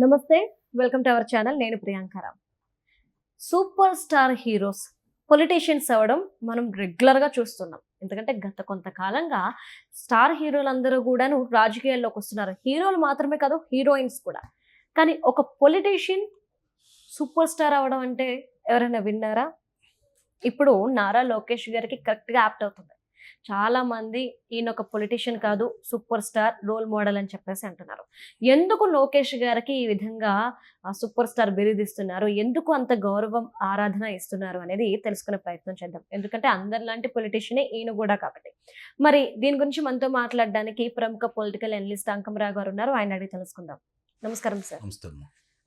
నమస్తే, welcome to our channel. నేను ప్రియాంకరామ్. Super star heroes politicians అవ్వడం మనం రెగ్యులర్గా చూస్తున్నాం. ఎందుకంటే గత కొంతకాలంగా స్టార్ హీరోలందరూ కూడాను రాజకీయాల్లోకి వస్తున్నారు. హీరోలు మాత్రమే కాదు, హీరోయిన్స్ కూడా. కానీ ఒక పొలిటీషియన్ సూపర్ స్టార్ అవ్వడం అంటే ఎవరైనా విన్నారా? ఇప్పుడు నారా లోకేష్ గారికి కరెక్ట్గా యాప్ట్ అవుతుంది. చాలా మంది ఈయన ఒక పొలిటీషియన్ కాదు, సూపర్ స్టార్, రోల్ మోడల్ అని చెప్పేసి అంటున్నారు. ఎందుకు లోకేష్ గారికి ఈ విధంగా సూపర్ స్టార్ బిరుదిస్తున్నారు, ఎందుకు అంత గౌరవం ఆరాధన ఇస్తున్నారు అనేది తెలుసుకునే ప్రయత్నం చేద్దాం. ఎందుకంటే అందరిలాంటి పొలిటీషియనే ఈయన కూడా కాబట్టి. మరి దీని గురించి మనతో మాట్లాడడానికి ప్రముఖ పొలిటికల్ అనలిస్ట్ అంకమరావు గారు ఉన్నారు. ఆయన అడిగి తెలుసుకుందాం. నమస్కారం సార్.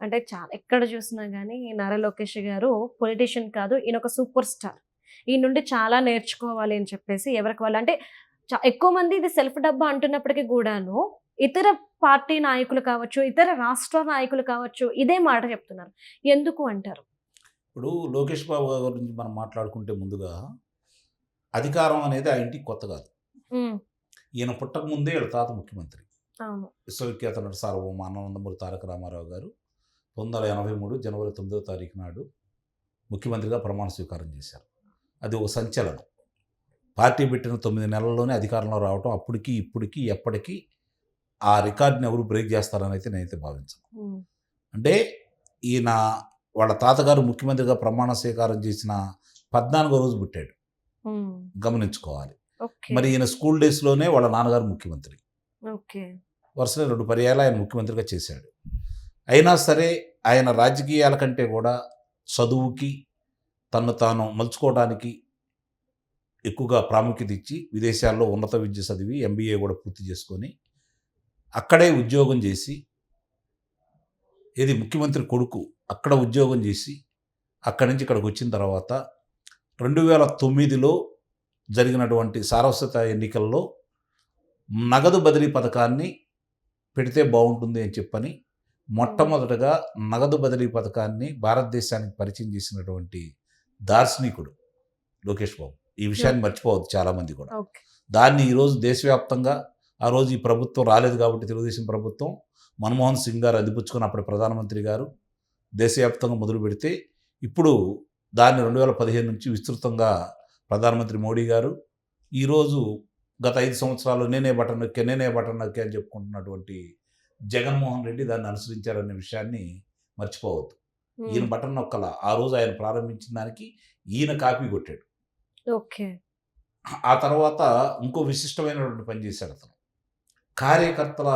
అంటే చాలా ఎక్కడ చూసినా కానీ నారా లోకేష్ గారు పొలిటీషియన్ కాదు, ఈయన ఒక సూపర్ స్టార్. ఈ నుండి చాలా నేర్చుకోవాలి అని చెప్పేసి ఎవరికి వాళ్ళు అంటే ఎక్కువ మంది ఇది సెల్ఫ్ డబ్బా అంటున్నప్పటికీ కూడాను ఇతర పార్టీ నాయకులు కావచ్చు, ఇతర రాష్ట్ర నాయకులు కావచ్చు ఇదే మాట చెప్తున్నారు. ఎందుకు అంటారు? ఇప్పుడు లోకేష్ బాబు గారి గురించి మనం మాట్లాడుకుంటే ముందుగా అధికారం అనేది ఆ ఇంటికి కొత్త కాదు. ఈయన పుట్టక ముందే వీళ్ళ తాత ముఖ్యమంత్రి. విశ్వవిఖ్యాత నట సార్వభౌమ నందమూరి తారక రామారావు గారు 1983 జనవరి 9వ తారీఖు నాడు ముఖ్యమంత్రిగా ప్రమాణ స్వీకారం చేశారు. అది ఒక సంచలనం. పార్టీ పెట్టిన 9 నెలల్లోనే అధికారంలో రావటం అప్పటికి ఇప్పటికి ఎప్పటికీ ఆ రికార్డుని ఎవరు బ్రేక్ చేస్తారని అయితే నేనైతే భావించను. అంటే ఈయన వాళ్ళ తాతగారు ముఖ్యమంత్రిగా ప్రమాణ స్వీకారం చేసిన 14వ రోజు పుట్టాడు. గమనించుకోవాలి. మరి ఈయన స్కూల్ డేస్లోనే వాళ్ళ నాన్నగారు ముఖ్యమంత్రి. వరుసగా 2 పర్యాలు ఆయన ముఖ్యమంత్రిగా చేశాడు. అయినా సరే ఆయన రాజకీయాల కంటే కూడా చదువుకి తను తాను మలుచుకోవడానికి ఎక్కువగా ప్రాముఖ్యత ఇచ్చి విదేశాల్లో ఉన్నత విద్య చదివి MBA కూడా పూర్తి చేసుకొని అక్కడే ఉద్యోగం చేసి, ముఖ్యమంత్రి కొడుకు అక్కడ ఉద్యోగం చేసి అక్కడి నుంచి ఇక్కడికి వచ్చిన తర్వాత 2009లో జరిగినటువంటి సార్వత్రిక ఎన్నికల్లో నగదు బదిలీ పథకాన్ని పెడితే బాగుంటుంది అని చెప్పని మొట్టమొదటగా నగదు బదిలీ పథకాన్ని భారతదేశానికి పరిచయం చేసినటువంటి దార్శనికుడు లోకేష్ బాబు. ఈ విషయాన్ని మర్చిపోవద్దు చాలామంది కూడా. దాన్ని ఈరోజు దేశవ్యాప్తంగా, ఆ రోజు ఈ ప్రభుత్వం రాలేదు కాబట్టి తెలుగుదేశం ప్రభుత్వం మన్మోహన్ సింగ్ గారు అందిపుచ్చుకుని అప్పటి ప్రధానమంత్రి గారు దేశవ్యాప్తంగా మొదలు పెడితే ఇప్పుడు దాన్ని 2015 నుంచి విస్తృతంగా ప్రధానమంత్రి మోడీ గారు ఈరోజు గత 5 సంవత్సరాలు నేనే బటన్ నొక్కి అని చెప్పుకుంటున్నటువంటి జగన్మోహన్ రెడ్డి దాన్ని అనుసరించారనే విషయాన్ని మర్చిపోవద్దు. ఈయన బటన్ నొక్కల ఆ రోజు ఆయన ప్రారంభించిన దానికి ఈయన కాపీ కొట్టాడు. ఆ తర్వాత ఇంకో విశిష్టమైనటువంటి పని చేశాడు అతను. కార్యకర్తల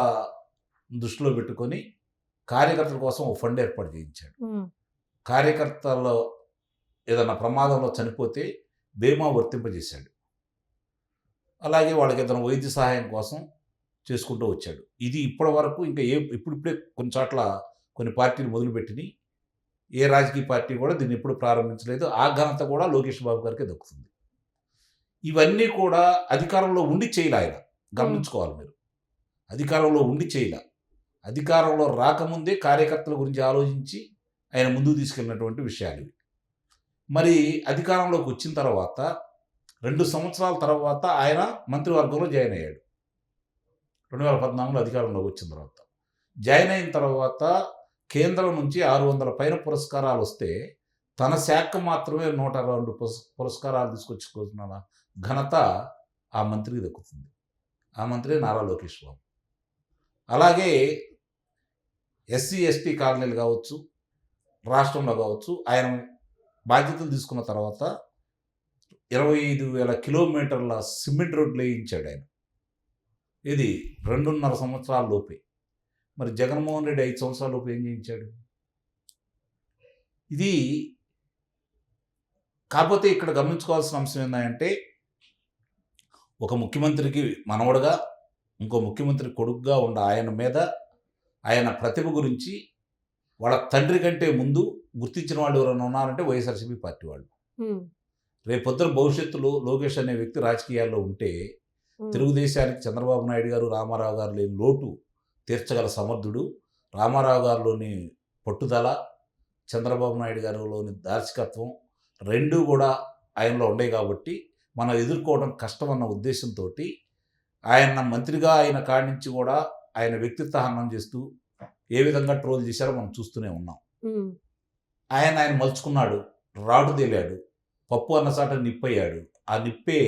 దృష్టిలో పెట్టుకొని కార్యకర్తల కోసం ఒక ఫండ్ ఏర్పాటు చేయించాడు. కార్యకర్తలు ఏదైనా ప్రమాదంలో చనిపోతే బీమా వర్తింపజేశాడు. అలాగే వాళ్ళకి ఏదైనా వైద్య సహాయం కోసం చేసుకుంటూ వచ్చాడు. ఇది ఇప్పటి వరకు ఇంకా ఇప్పుడిప్పుడే కొన్ని చోట్ల కొన్ని పార్టీలు మొదలుపెట్టినాయి. ఏ రాజకీయ పార్టీ కూడా దీన్ని ఎప్పుడు ప్రారంభించలేదు. ఆ ఘనత కూడా లోకేష్ బాబు గారికి దక్కుతుంది. ఇవన్నీ కూడా అధికారంలో ఉండి చేయలే ఆయన. గమనించుకోవాలి మీరు. అధికారంలో ఉండి చేయలే. అధికారంలో రాకముందే కార్యకర్తల గురించి ఆలోచించి ఆయన ముందుకు తీసుకెళ్ళినటువంటి విషయాలు ఇవి. మరి అధికారంలోకి వచ్చిన తర్వాత 2 సంవత్సరాల తర్వాత ఆయన మంత్రివర్గంలో జాయిన్ అయ్యాడు. 2014లో అధికారంలోకి వచ్చిన తర్వాత జాయిన్ అయిన తర్వాత కేంద్రం నుంచి 600 పైన పురస్కారాలు వస్తే తన శాఖ మాత్రమే 102 పురస్కారాలు తీసుకొచ్చుకున్న ఘనత ఆ మంత్రికి దక్కుతుంది. ఆ మంత్రి నారా లోకేష్ బాబు. అలాగే SC ST కాలనీలు కావచ్చు, రాష్ట్రంలో కావచ్చు, ఆయన బాధ్యతలు తీసుకున్న తర్వాత 25,000 కిలోమీటర్ల సిమెంట్ రోడ్లు వేయించాడు ఆయన. ఇది 2.5 సంవత్సరాల లోపే. మరి జగన్మోహన్ రెడ్డి 5 సంవత్సరాల లోపు ఏం చేయించాడు? ఇది కాకపోతే ఇక్కడ గమనించుకోవాల్సిన అంశం ఏంటంటే, ఒక ముఖ్యమంత్రికి మనవడుగా ఇంకో ముఖ్యమంత్రి కొడుకుగా ఉన్న ఆయన మీద ఆయన ప్రతిభ గురించి వాళ్ళ తండ్రి కంటే ముందు గుర్తించిన వాళ్ళు ఎవరైనా ఉన్నారంటే వైఎస్ఆర్సీపీ పార్టీ వాళ్ళు. రేపొద్దున భవిష్యత్తులో లోకేష్ అనే వ్యక్తి రాజకీయాల్లో ఉంటే తెలుగుదేశానికి చంద్రబాబు నాయుడు గారు, రామారావు గారు లేని లోటు తీర్చగల సమర్థుడు. రామారావు గారిలోని పట్టుదల, చంద్రబాబు నాయుడు గారిలోని దార్శికత్వం రెండూ కూడా ఆయనలో ఉండేవి కాబట్టి మనం ఎదుర్కోవడం కష్టమన్న ఉద్దేశంతో ఆయన మంత్రిగా అయిన కాడి నుంచి కూడా ఆయన వ్యక్తిత్వ హననం చేస్తూ ఏ విధంగా ట్రోల్ చేశారో మనం చూస్తూనే ఉన్నాం. ఉమ్, ఆయన మలుచుకున్నాడు, రాటు తేలాడు, పప్పు అన్నసాట నిప్పయ్యాడు. ఆ నిప్పే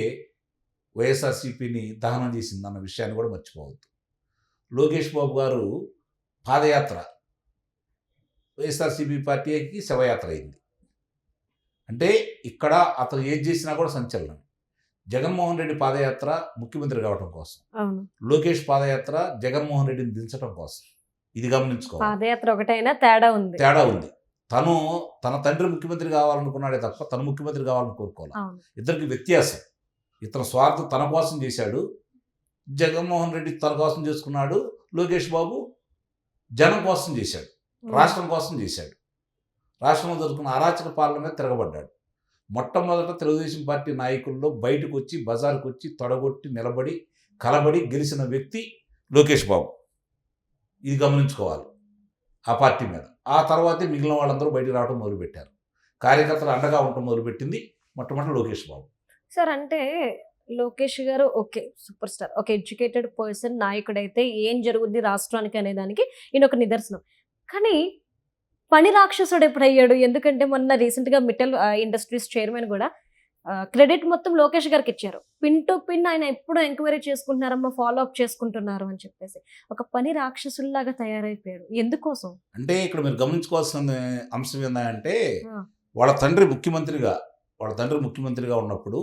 వైఎస్ఆర్సీపీని దహనం చేసిందన్న విషయాన్ని కూడా మర్చిపోవద్దు. లోకేష్ బాబు గారు పాదయాత్ర వైఎస్ఆర్సీపీ పార్టీకి శవయాత్ర అయింది. అంటే ఇక్కడ అతను ఏది చేసినా కూడా సంచలనం. జగన్మోహన్ రెడ్డి పాదయాత్ర ముఖ్యమంత్రి కావడం కోసం, అవును. లోకేష్ పాదయాత్ర జగన్మోహన్ రెడ్డిని దించడం కోసం. ఇది గమనించుకోవాలి. పాదయాత్ర ఒకటైనా తేడా ఉంది. తేడా ఉంది. తను తన తండ్రి ముఖ్యమంత్రి కావాలనుకున్నాడే తప్ప తను ముఖ్యమంత్రి కావాలని కోరుకోవాలి. అవును. ఇద్దరికి వ్యత్యాసం. ఇతను స్వార్థం తన కోసం చేశాడు, జగన్మోహన్ రెడ్డి తన కోసం చేసుకున్నాడు. లోకేష్ బాబు జనం కోసం చేశాడు, రాష్ట్రం కోసం చేశాడు. రాష్ట్రంలో జరుగుతున్న అరాచక పాలన మీద తిరగబడ్డాడు. మొట్టమొదట తెలుగుదేశం పార్టీ నాయకుల్లో బయటకు వచ్చి బజార్కు వచ్చి తొడగొట్టి నిలబడి కలబడి గెలిచిన వ్యక్తి లోకేష్ బాబు. ఇది గమనించుకోవాలి ఆ పార్టీ మీద. ఆ తర్వాతే మిగిలిన వాళ్ళందరూ బయటకు రావడం మొదలుపెట్టారు. కార్యకర్తలు అండగా ఉండటం మొదలుపెట్టింది మొట్టమొదటి లోకేష్ బాబు. సార్ అంటే లోకేష్ గారు ఓకే సూపర్ స్టార్, ఒక ఎడ్యుకేటెడ్ పర్సన్, నాయకుడైతే ఏం జరుగుద్ది రాష్ట్రానికి అనే దానికి ఈయన ఒక నిదర్శనం. కానీ పని రాక్షసుడు ఎప్పుడయ్యాడు? ఎందుకంటే మొన్న రీసెంట్గా మిట్టల్ ఇండస్ట్రీస్ చైర్మన్ కూడా క్రెడిట్ మొత్తం లోకేష్ గారికి ఇచ్చారు. పిన్ టు పిన్ ఆయన ఎప్పుడు ఎంక్వైరీ చేసుకుంటున్నారమ్మా, ఫాలో అప్ చేసుకుంటున్నారు అని చెప్పేసి ఒక పని రాక్షసుల్లాగా తయారైపోయాడు. ఎందుకోసం అంటే ఇక్కడ మీరు గమనించుకోవాల్సిన అంశం ఏంటంటే వాళ్ళ తండ్రి ముఖ్యమంత్రిగా ఉన్నప్పుడు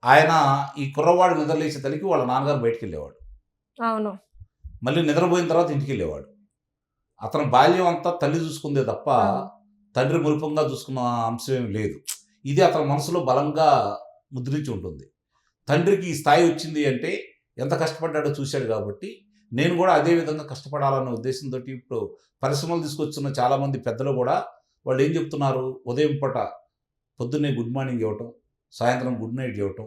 ఆయన ఈ కుర్రవాడు నిద్రలేసే తల్లికి వాళ్ళ నాన్నగారు బయటికి వెళ్ళేవాడు. అవును. మళ్ళీ నిద్రపోయిన తర్వాత ఇంటికి వెళ్ళేవాడు. అతని బాల్యం అంతా తల్లి చూసుకుందే తప్ప తండ్రి మురిపంగా చూసుకున్న అంశం ఏమి లేదు. ఇది అతని మనసులో బలంగా ముద్రించి ఉంటుంది. తండ్రికి ఈ స్థాయి వచ్చింది అంటే ఎంత కష్టపడ్డాడో చూశాడు కాబట్టి నేను కూడా అదే విధంగా కష్టపడాలన్న ఉద్దేశంతో ఇప్పుడు పరిశ్రమలు తీసుకొచ్చిన చాలామంది పెద్దలు కూడా వాళ్ళు ఏం చెప్తున్నారు, ఉదయం పూట పొద్దున్నే గుడ్ మార్నింగ్ ఇవ్వటం, సాయంత్రం గుడ్ నైట్ ఇవ్వటం,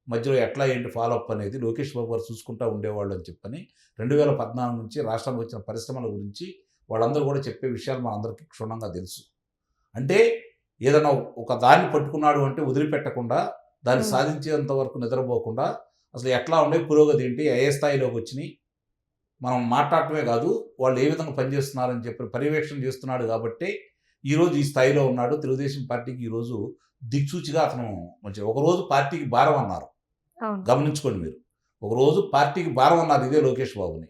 మధ్యలో ఎట్లా ఏంటి ఫాలోఅప్ అనేది లోకేష్ బాబు గారు చూసుకుంటూ ఉండేవాళ్ళు అని చెప్పని 2014 నుంచి రాష్ట్రానికి వచ్చిన పరిశ్రమల గురించి వాళ్ళందరూ కూడా చెప్పే విషయాలు మనందరికీ క్షుణ్ణంగా తెలుసు. అంటే ఏదైనా ఒక దాన్ని పట్టుకున్నాడు అంటే వదిలిపెట్టకుండా దాన్ని సాధించేంత వరకు నిద్రపోకుండా అసలు ఎట్లా ఉండే పురోగతి ఏంటి, ఏ స్థాయిలోకి వచ్చినాయి మనం మాట్లాడటమే కాదు వాళ్ళు ఏ విధంగా పనిచేస్తున్నారని చెప్పి పర్యవేక్షణ చేస్తున్నాడు కాబట్టి ఈరోజు ఈ స్థాయిలో ఉన్నాడు. తెలుగుదేశం పార్టీకి ఈరోజు దిక్సూచిగా అతను మంచి ఒకరోజు పార్టీకి భారం అన్నారు. గమనించుకోండి మీరు, ఒకరోజు పార్టీకి భారం అన్నారు ఇదే లోకేష్ బాబుని.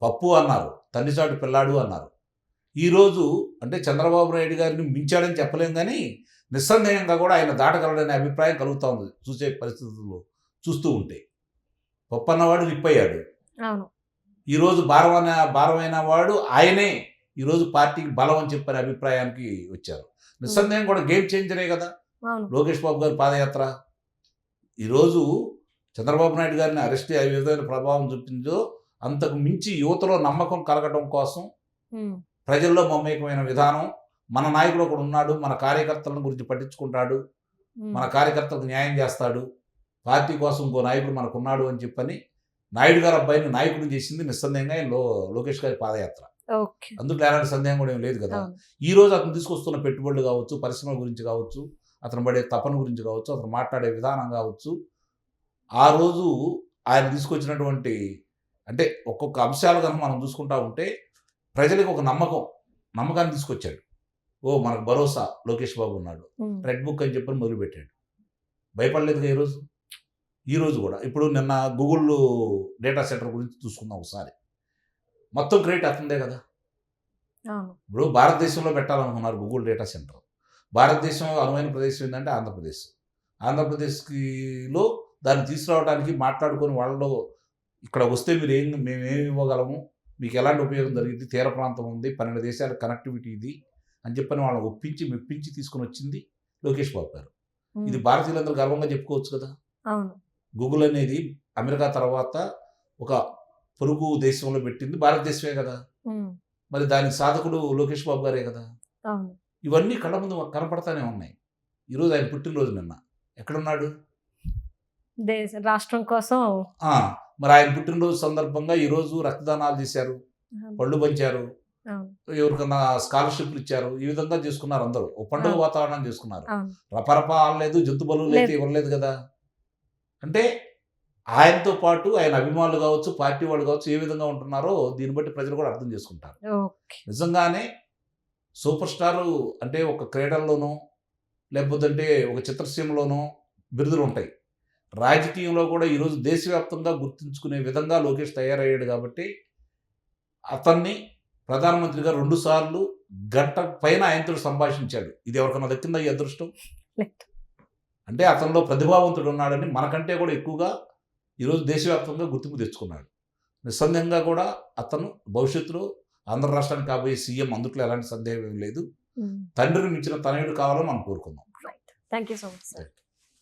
పప్పు అన్నారు, తండ్రిచాటు పిల్లాడు అన్నారు. ఈరోజు అంటే చంద్రబాబు నాయుడు గారిని మించాడని చెప్పలేం, కానీ నిస్సందేహంగా కూడా ఆయన దాటగలడనే అభిప్రాయం కలుగుతూ ఉంది చూసే పరిస్థితుల్లో చూస్తూ ఉంటే. పప్పు అన్నవాడు నిప్పయ్యాడు. ఈరోజు భారమైన వాడు ఆయనే ఈరోజు పార్టీకి బలం అని చెప్పిన అభిప్రాయానికి వచ్చారు. నిస్సందేహం కూడా గేమ్ చేంజరే కదా లోకేష్ బాబు గారి పాదయాత్ర. ఈరోజు చంద్రబాబు నాయుడు గారిని అరెస్ట్ ఏ విధమైన ప్రభావం చూపిందో అంతకు మించి యువతలో నమ్మకం కలగడం కోసం ప్రజల్లో మమేకమైన విధానం. మన నాయకుడు ఒకడు ఉన్నాడు, మన కార్యకర్తలను గురించి పట్టించుకుంటాడు, మన కార్యకర్తలకు న్యాయం చేస్తాడు, పార్టీ కోసం ఇంకో నాయకుడు మనకు ఉన్నాడు అని చెప్పని నాయుడు గారు అబ్బాయిని నాయకుడు చేసింది నిస్సందేహంగా లోకేష్ గారి పాదయాత్ర. అందులో ఎలాంటి సందేహం కూడా ఏం లేదు కదా. ఈ రోజు అతను తీసుకొస్తున్న పెట్టుబడులు కావచ్చు, పరిశ్రమల గురించి కావచ్చు, అతను పడే తపన గురించి కావచ్చు, అతను మాట్లాడే విధానం కావచ్చు, ఆ రోజు ఆయన తీసుకొచ్చినటువంటి అంటే ఒక్కొక్క అంశాలు కనుక మనం చూసుకుంటా ఉంటే ప్రజలకు ఒక నమ్మకాన్ని తీసుకొచ్చాడు. ఓ మనకు భరోసా లోకేష్ బాబు ఉన్నాడు, రెడ్ బుక్ అని చెప్పని మొదలుపెట్టాడు. భయపడలేదుగా ఈ రోజు కూడా. ఇప్పుడు నిన్న గూగుల్ డేటా సెంటర్ గురించి చూసుకుందాం ఒకసారి. మొత్తం క్రెడిట్ అతనిదే కదా. ఇప్పుడు భారతదేశంలో పెట్టాలనుకున్నారు గూగుల్ డేటా సెంటర్. భారతదేశం అనువైన ప్రదేశం ఏంటంటే ఆంధ్రప్రదేశ్లో దాన్ని తీసుకురావడానికి మాట్లాడుకొని వాళ్ళలో ఇక్కడ వస్తే మేమేమి ఇవ్వగలము, మీకు ఎలాంటి ఉపయోగం జరిగింది, తీర ప్రాంతం ఉంది, 12 దేశాల కనెక్టివిటీ ఇది అని చెప్పని వాళ్ళని ఒప్పించి మెప్పించి తీసుకుని వచ్చింది లోకేష్ బాబు గారు. ఇది భారతీయులందరూ గర్వంగా చెప్పుకోవచ్చు కదా. గూగుల్ అనేది అమెరికా తర్వాత ఒక పొరుగు దేశంలో పెట్టింది భారతదేశమే కదా. మరి దానికి సాధకుడు లోకేష్ బాబు గారే కదా. ఇవన్నీ కళ్ళ ముందు కనపడతానే ఉన్నాయి. ఈరోజు ఆయన పుట్టినరోజు నిన్న ఎక్కడున్నాడు, రాష్ట్రం కోసం. మరి ఆయన పుట్టినరోజు సందర్భంగా ఈరోజు రక్తదానాలు చేశారు, పళ్ళు పంచారు, ఎవరికన్నా స్కాలర్షిప్లు ఇచ్చారు. ఈ విధంగా చేసుకున్నారు అందరూ. ఓ పండుగ వాతావరణం చేసుకున్నారు. రపరప ఆడలేదు, జంతు బలు లేదు, ఇవ్వలేదు కదా. అంటే ఆయనతో పాటు ఆయన అభిమానులు కావచ్చు, పార్టీ వాళ్ళు కావచ్చు ఏ విధంగా ఉంటున్నారో దీన్ని బట్టి ప్రజలు కూడా అర్థం చేసుకుంటారు. ఓకే. నిజంగానే సూపర్ స్టారు అంటే ఒక క్రీడల్లోనో లేకపోతే అంటే ఒక చిత్రసీమలోనో బిరుదులు ఉంటాయి. రాజకీయంలో కూడా ఈరోజు దేశవ్యాప్తంగా గుర్తుంచుకునే విధంగా లోకేష్ తయారయ్యాడు కాబట్టి అతన్ని ప్రధానమంత్రిగా 2 సార్లు గంట పైన ఆయనతో సంభాషించాడు. ఇది ఎవరికన్నా దక్కిందా ఈ అదృష్టం? లేదు. అంటే అతనిలో ప్రతిభావంతుడు ఉన్నాడని మనకంటే కూడా ఎక్కువగా ఈరోజు దేశవ్యాప్తంగా గుర్తింపు తెచ్చుకున్నాడు. నిస్సందేహంగా కూడా అతను భవిష్యత్తులో ఆంధ్ర రాష్ట్రానికి కాబోయే సీఎం, అందుట్లో ఎలాంటి సందేహం ఏం లేదు. తండ్రిని మించిన తనయుడు కావాలని మనం కోరుకుందాం. Right. Thank you so much sir.